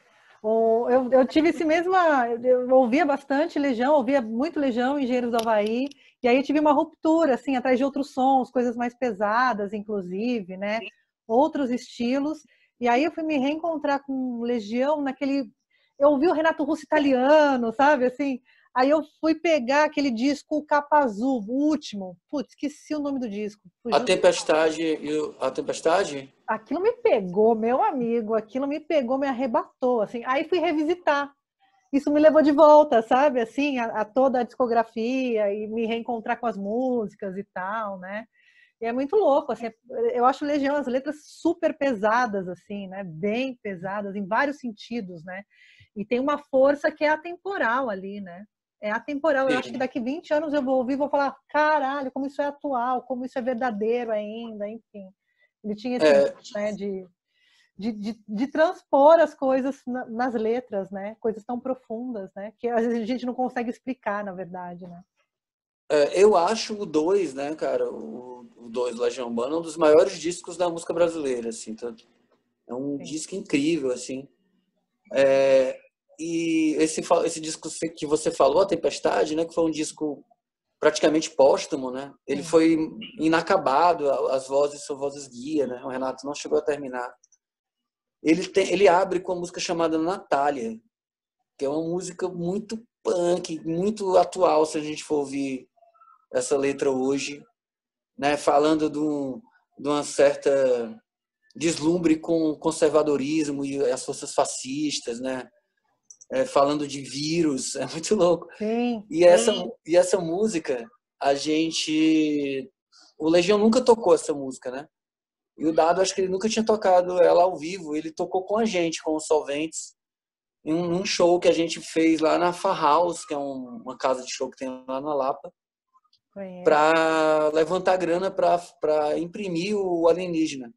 Eu tive esse mesma. Eu ouvia bastante Legião, ouvia muito Legião, Engenheiros do Havaí, e aí eu tive uma ruptura, assim, atrás de outros sons, coisas mais pesadas, inclusive, né? Outros estilos. E aí eu fui me reencontrar com Legião naquele. Eu ouvi o Renato Russo italiano, sabe? Assim, aí eu fui pegar aquele disco Capa Azul, o último. Putz, esqueci o nome do disco. A Fugiu. Tempestade a Tempestade? Aquilo me pegou, meu amigo, aquilo me pegou, me arrebatou, assim. Aí fui revisitar. Isso me levou de volta, sabe? Assim, a toda a discografia e me reencontrar com as músicas e tal, né? E é muito louco, assim. Eu acho Legião as letras super pesadas, assim, né? Bem pesadas em vários sentidos, né? E tem uma força que é atemporal ali, né? É atemporal. Eu acho que Sim. daqui 20 anos eu vou ouvir e vou falar, caralho, como isso é atual, como isso é verdadeiro ainda, enfim. Ele tinha esse dom, né, de transpor as coisas nas letras, né? Coisas tão profundas, né? Que às vezes a gente não consegue explicar, na verdade, né? Eu acho o 2, né, cara, o 2 Legião Urbana, um dos maiores discos da música brasileira, assim. Então, é um Sim. disco incrível, assim. E esse disco que você falou, A Tempestade, né, que foi um disco praticamente póstumo, né? Ele Sim. foi inacabado, as vozes são vozes guia, né? O Renato não chegou a terminar. Ele abre com uma música chamada Natália, que é uma música muito punk, muito atual, se a gente for ouvir essa letra hoje, né? Falando de uma certa deslumbre com o conservadorismo e as forças fascistas, né? Falando de vírus, é muito louco. Sim. E essa música, o Legião nunca tocou essa música, né? E o Dado, acho que ele nunca tinha tocado ela ao vivo. Ele tocou com a gente, com os Solventes, em um show que a gente fez lá na Farhouse, que é uma casa de show que tem lá na Lapa, Conheço. para levantar grana para imprimir o Alienígena.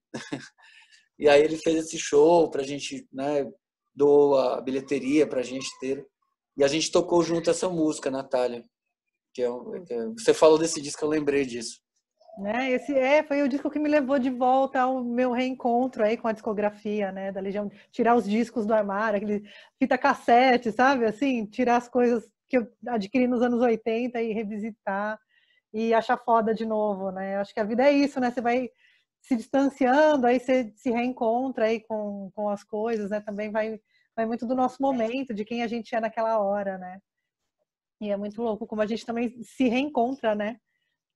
E aí ele fez esse show para a gente, né? Doou a bilheteria para a gente ter. E a gente tocou junto essa música, Natália. Você falou desse disco, eu lembrei disso. Né? Foi o disco que me levou de volta ao meu reencontro aí com a discografia, né, da Legião, tirar os discos do armário, aquele fita cassete, sabe, assim, tirar as coisas que eu adquiri nos anos 80 e revisitar e achar foda de novo, né? Acho que a vida é isso, né? Você vai se distanciando, aí você se reencontra aí com as coisas, né? Também vai muito do nosso momento, de quem a gente é naquela hora, né? E é muito louco como a gente também se reencontra, né?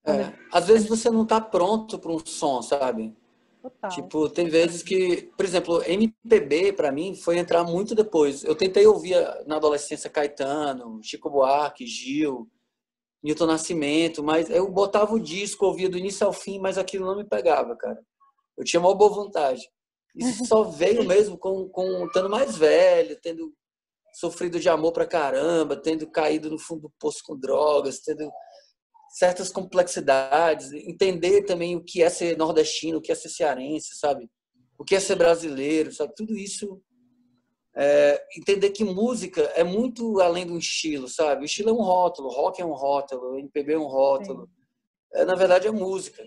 Quando a gente... Às vezes você não está pronto para um som, sabe? Total. Tipo, tem vezes que, por exemplo, MPB para mim foi entrar muito depois. Eu tentei ouvir na adolescência Caetano, Chico Buarque, Gil, Milton Nascimento, mas eu botava o disco, ouvia do início ao fim, mas aquilo não me pegava, cara. Eu tinha uma boa vontade. Isso só veio mesmo com estando mais velho, tendo sofrido de amor pra caramba, tendo caído no fundo do poço com drogas, tendo certas complexidades, entender também o que é ser nordestino, o que é ser cearense, sabe? O que é ser brasileiro, sabe? Tudo isso, entender que música é muito além do estilo, sabe? O estilo é um rótulo, rock é um rótulo, MPB é um Sim. rótulo. Na verdade, é música.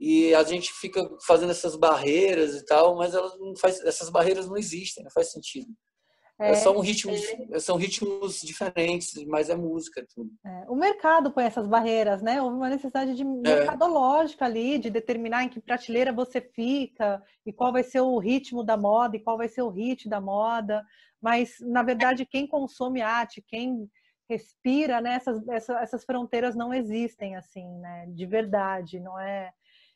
E a gente fica fazendo essas barreiras e tal, mas essas barreiras não existem, não faz sentido. É, São ritmos diferentes, mas é música tudo. o mercado põe essas barreiras, né? Houve uma necessidade de mercadológica ali, de determinar em que prateleira você fica e qual vai ser o ritmo da moda e qual vai ser o hit da moda. Mas, na verdade, quem consome arte, quem respira, né? Essas fronteiras não existem assim, né? De verdade, não é?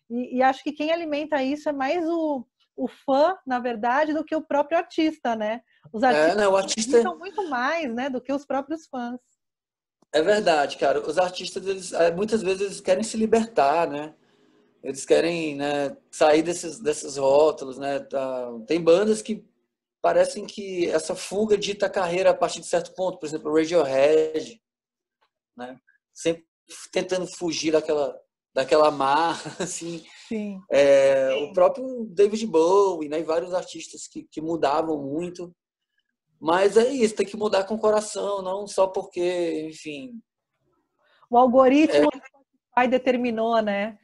E acho que quem alimenta isso é mais o fã, na verdade, do que o próprio artista, né? Os artistas Né, o artista acreditam muito mais, né, do que os próprios fãs. é verdade, cara. Os artistas, eles, muitas vezes, eles querem se libertar, né? Eles querem, né, sair desses rótulos, né? Tem bandas que parecem que essa fuga dita a carreira a partir de certo ponto. Por exemplo, o Radiohead, né? Sempre tentando fugir daquela marra, assim. Sim. O próprio David Bowie, né? E vários artistas que mudavam muito. Mas é isso, tem que mudar com o coração, não só porque, enfim. O algoritmo do Spotify determinou, né?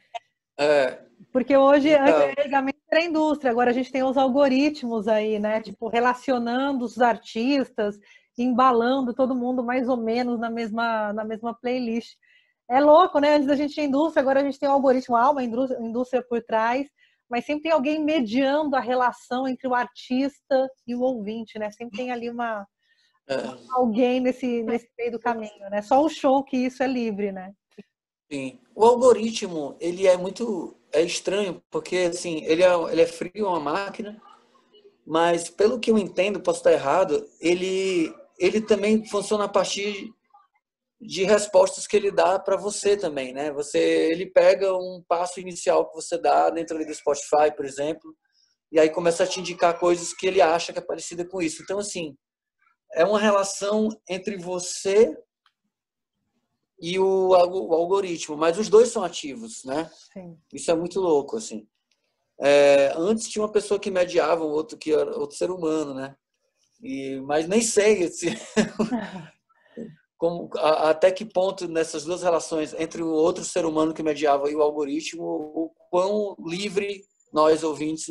É, Porque hoje, então, antigamente era a indústria, agora a gente tem os algoritmos aí, né? Tipo, relacionando os artistas, embalando todo mundo mais ou menos na mesma playlist. É louco, né? Antes da gente tinha indústria, agora a gente tem o algoritmo, há uma indústria por trás, mas sempre tem alguém mediando a relação entre o artista e o ouvinte, né? Sempre tem ali alguém nesse meio do caminho, né? Só o show que isso é livre, né? sim. O algoritmo, ele é estranho, porque assim, ele é frio, é uma máquina, mas pelo que eu entendo, posso estar errado, ele também funciona a partir de respostas que ele dá para você também, né? Ele pega um passo inicial que você dá dentro ali do Spotify, por exemplo, e aí começa a te indicar coisas que ele acha que é parecida com isso. Então, assim, é uma relação entre você e o algoritmo, mas os dois são ativos, né? Sim. Isso é muito louco, assim. Antes tinha uma pessoa que mediava, o outro que era outro ser humano, né? Mas nem sei se, até que ponto nessas duas relações entre o outro ser humano que mediava e o algoritmo, o quão livre nós ouvintes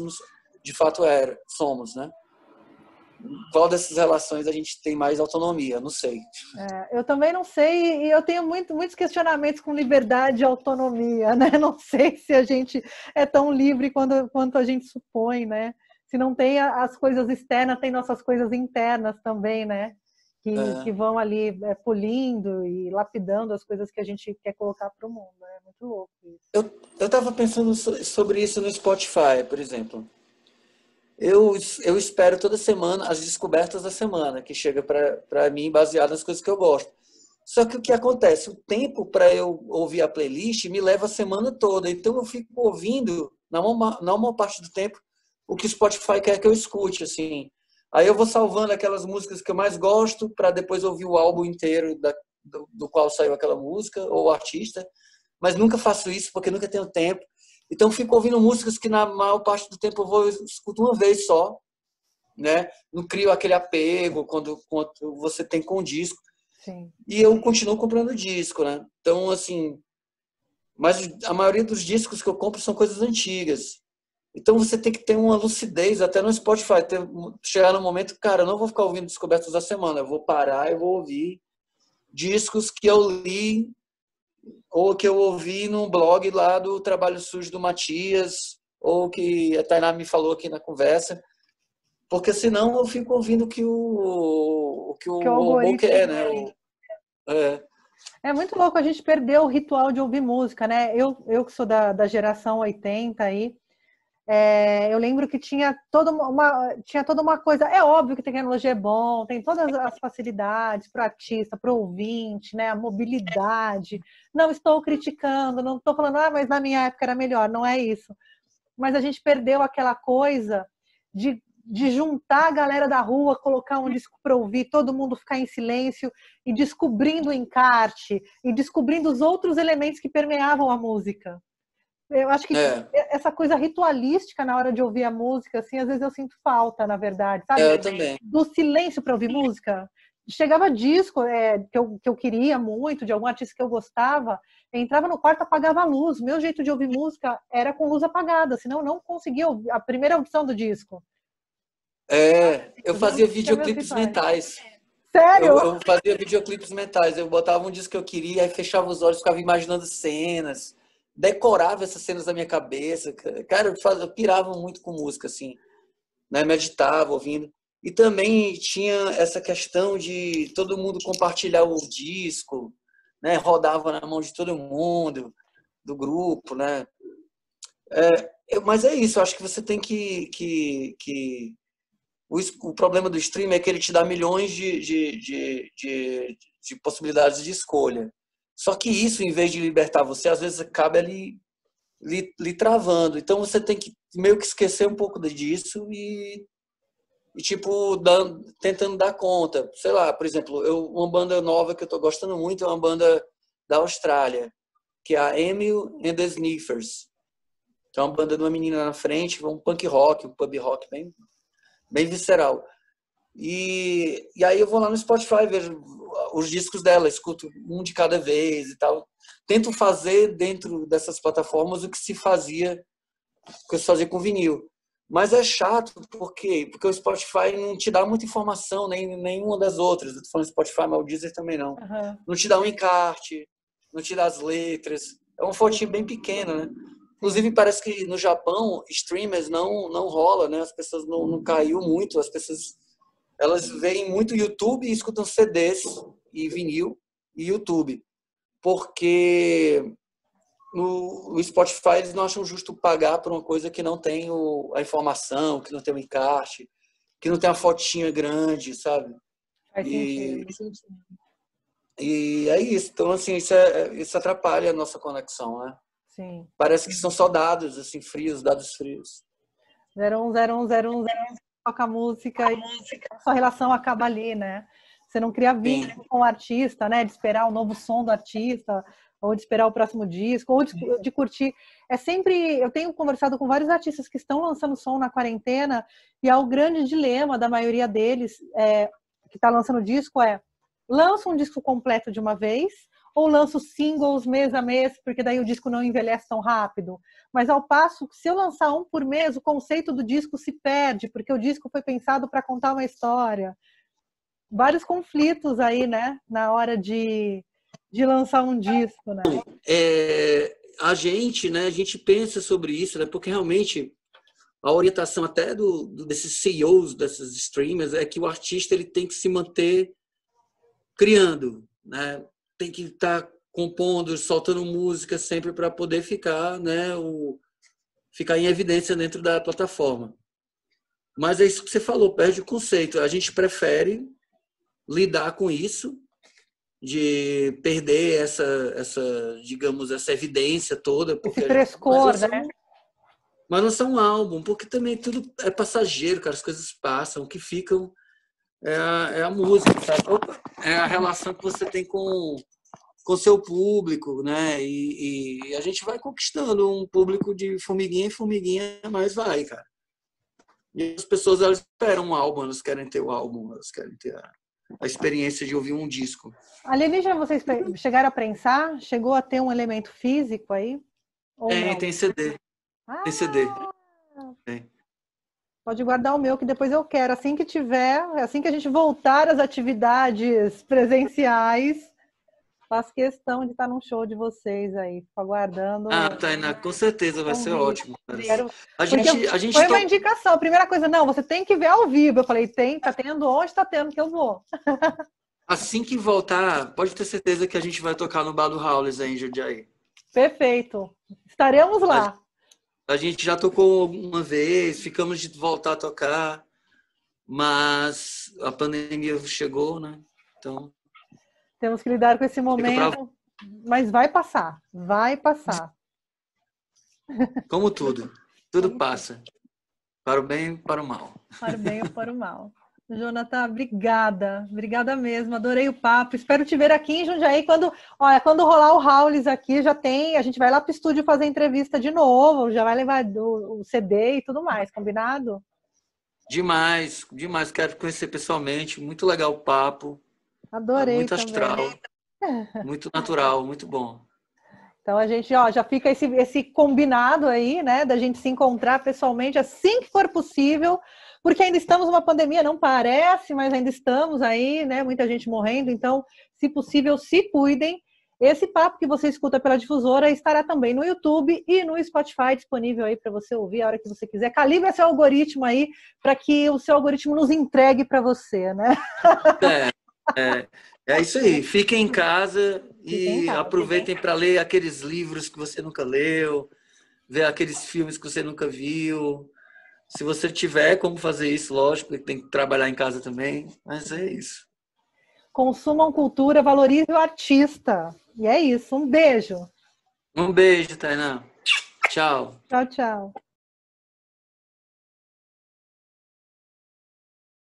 de fato somos, né? Qual dessas relações a gente tem mais autonomia? Não sei. Eu também não sei, e eu tenho muitos questionamentos com liberdade e autonomia, né? Não sei se a gente é tão livre quanto a gente supõe, né? Se não tem as coisas externas, tem nossas coisas internas também, né? Que vão ali polindo e lapidando as coisas que a gente quer colocar para o mundo. É muito louco isso. Eu estava pensando sobre isso no Spotify, por exemplo. Eu espero toda semana as descobertas da semana, que chega para mim baseado nas coisas que eu gosto. Só que o que acontece? O tempo para eu ouvir a playlist me leva a semana toda. Então eu fico ouvindo, na maior parte do tempo, o que o Spotify quer que eu escute. Assim. Aí eu vou salvando aquelas músicas que eu mais gosto para depois ouvir o álbum inteiro do qual saiu aquela música, ou o artista. Mas nunca faço isso porque nunca tenho tempo. Então fico ouvindo músicas que na maior parte do tempo eu escuto uma vez só, né? Não crio aquele apego quando você tem com o disco. Sim. E eu continuo comprando disco, né? Então, assim, mas a maioria dos discos que eu compro são coisas antigas. Então você tem que ter uma lucidez até no Spotify, chegar no momento, cara, eu não vou ficar ouvindo descobertas da semana, eu vou parar e vou ouvir discos que eu li ou que eu ouvi num blog lá do Trabalho Sujo do Matias, ou que a Tainá me falou aqui na conversa, porque senão eu fico ouvindo o que Que o o robô algoritmo quer, né? É muito louco, a gente perdeu o ritual de ouvir música, né? Eu que sou da geração 80 aí, eu lembro que tinha toda uma coisa. É óbvio que tecnologia é bom, tem todas as facilidades para o artista, para o ouvinte, né? A mobilidade. Não estou criticando, não estou falando, mas na minha época era melhor, não é isso. Mas a gente perdeu aquela coisa de juntar a galera da rua, colocar um disco para ouvir, todo mundo ficar em silêncio e descobrindo o encarte e descobrindo os outros elementos que permeavam a música. Eu acho que essa coisa ritualística na hora de ouvir a música, assim, às vezes eu sinto falta, na verdade, sabe? Eu também. Do silêncio para ouvir música. Chegava disco que eu queria muito, de algum artista que eu gostava, entrava no quarto, apagava a luz. Meu jeito de ouvir música era com luz apagada, senão eu não conseguia ouvir a primeira audição do disco. Eu fazia videoclipes mentais. Sério? Eu fazia videoclipes mentais. Eu botava um disco que eu queria, aí fechava os olhos, ficava imaginando cenas, decorava essas cenas na minha cabeça. Cara, eu pirava muito com música, assim, né? Meditava, ouvindo. E também tinha essa questão de todo mundo compartilhar o disco, né? Rodava na mão de todo mundo, do grupo, né? Mas é isso, eu acho que você tem o problema do stream é que ele te dá milhões de possibilidades de escolha. Só que isso, em vez de libertar você, às vezes acaba lhe travando. Então você tem que meio que esquecer um pouco disso e tipo, tentando dar conta. Sei lá, por exemplo, uma banda nova que eu tô gostando muito é uma banda da Austrália, que é a Emil and the Sniffers. Que é uma banda de uma menina na frente, um punk rock, um pub rock bem visceral. E aí eu vou lá no Spotify, vejo os discos dela, escuto um de cada vez e tal. Tento fazer dentro dessas plataformas o que se fazia com vinil. Mas é chato, por quê? Porque o Spotify não te dá muita informação, nem nenhuma das outras. Eu tô falando Spotify, mas o Deezer também não. Uhum. Não te dá um encarte, não te dá as letras. É uma fotinha bem pequena, né? Inclusive, parece que no Japão, streamers não rola, né? As pessoas não caiu muito, as pessoas elas veem muito YouTube e escutam CDs e vinil e YouTube. Porque no Spotify eles não acham justo pagar por uma coisa que não tem a informação, que não tem o encarte, que não tem a fotinha grande, sabe? Faz sentido. E é isso. Então, assim, isso atrapalha a nossa conexão, né? Sim. Parece que são só dados, assim, dados frios. 010101, toca a música e a sua relação acaba ali, né? Você não cria vínculo com o artista, né? De esperar o novo som do artista, ou de esperar o próximo disco, ou de curtir. É sempre... Eu tenho conversado com vários artistas que estão lançando som na quarentena, e é o grande dilema da maioria deles, que está lançando disco, lança um disco completo de uma vez, ou lanço singles mês a mês, porque daí o disco não envelhece tão rápido. Mas ao passo que se eu lançar um por mês, o conceito do disco se perde, porque o disco foi pensado para contar uma história. Vários conflitos aí, né? Na hora de lançar um disco, né? A gente pensa sobre isso, né? Porque realmente a orientação até desses CEOs, desses streamers, é que o artista ele tem que se manter criando, né? Tem que estar compondo, soltando música sempre para poder ficar, né, ficar em evidência dentro da plataforma. Mas é isso que você falou, perde o conceito. A gente prefere lidar com isso, de perder digamos, essa evidência toda. Porque esse frescor, né? Mas não são um álbum, porque também tudo é passageiro, cara, as coisas passam, o que ficam é a música, sabe? É a relação que você tem com seu público, né? E a gente vai conquistando um público de formiguinha em formiguinha, mas vai, cara. E as pessoas, elas esperam um álbum, elas querem ter o álbum, elas querem ter a experiência de ouvir um disco. Alienígena, vocês chegaram a prensar? Chegou a ter um elemento físico aí? Tem CD. Tem CD. Tem. Pode guardar o meu, que depois eu quero. Assim que a gente voltar às atividades presenciais, faço questão de estar num show de vocês aí. Fico aguardando. Tainá, com certeza vai ser ótimo. Foi uma indicação. A primeira coisa, não, você tem que ver ao vivo. Eu falei, tá tendo, onde tá tendo que eu vou. Assim que voltar, pode ter certeza que a gente vai tocar no Bar do Howlers aí em Jundiaí. Perfeito. Estaremos lá. A gente já tocou uma vez, ficamos de voltar a tocar, mas a pandemia chegou, né? Então temos que lidar com esse momento, mas vai passar. Como tudo passa. Para o bem e para o mal. Para o bem ou para o mal. Jonathan, obrigada mesmo, adorei o papo, espero te ver aqui em Jundiaí, quando rolar o Howlers aqui, a gente vai lá para o estúdio fazer entrevista de novo, já vai levar o CD e tudo mais, combinado? Demais, quero conhecer pessoalmente, muito legal o papo. Adorei muito também. Astral, muito natural, muito bom. Então a gente já fica esse combinado aí, né, da gente se encontrar pessoalmente assim que for possível, porque ainda estamos numa pandemia, não parece, mas ainda estamos aí, né, muita gente morrendo, então, se possível, se cuidem. Esse papo que você escuta pela difusora estará também no YouTube e no Spotify, disponível aí para você ouvir a hora que você quiser. Calibre seu algoritmo aí para que o seu algoritmo nos entregue para você, né? É isso aí. Fiquem em casa e aproveitem para ler aqueles livros que você nunca leu, ver aqueles filmes que você nunca viu. Se você tiver como fazer isso, lógico, tem que trabalhar em casa também, mas é isso. Consumam cultura, valorize o artista. E é isso. Um beijo. Um beijo, Tainá. Tchau. Tchau, tchau.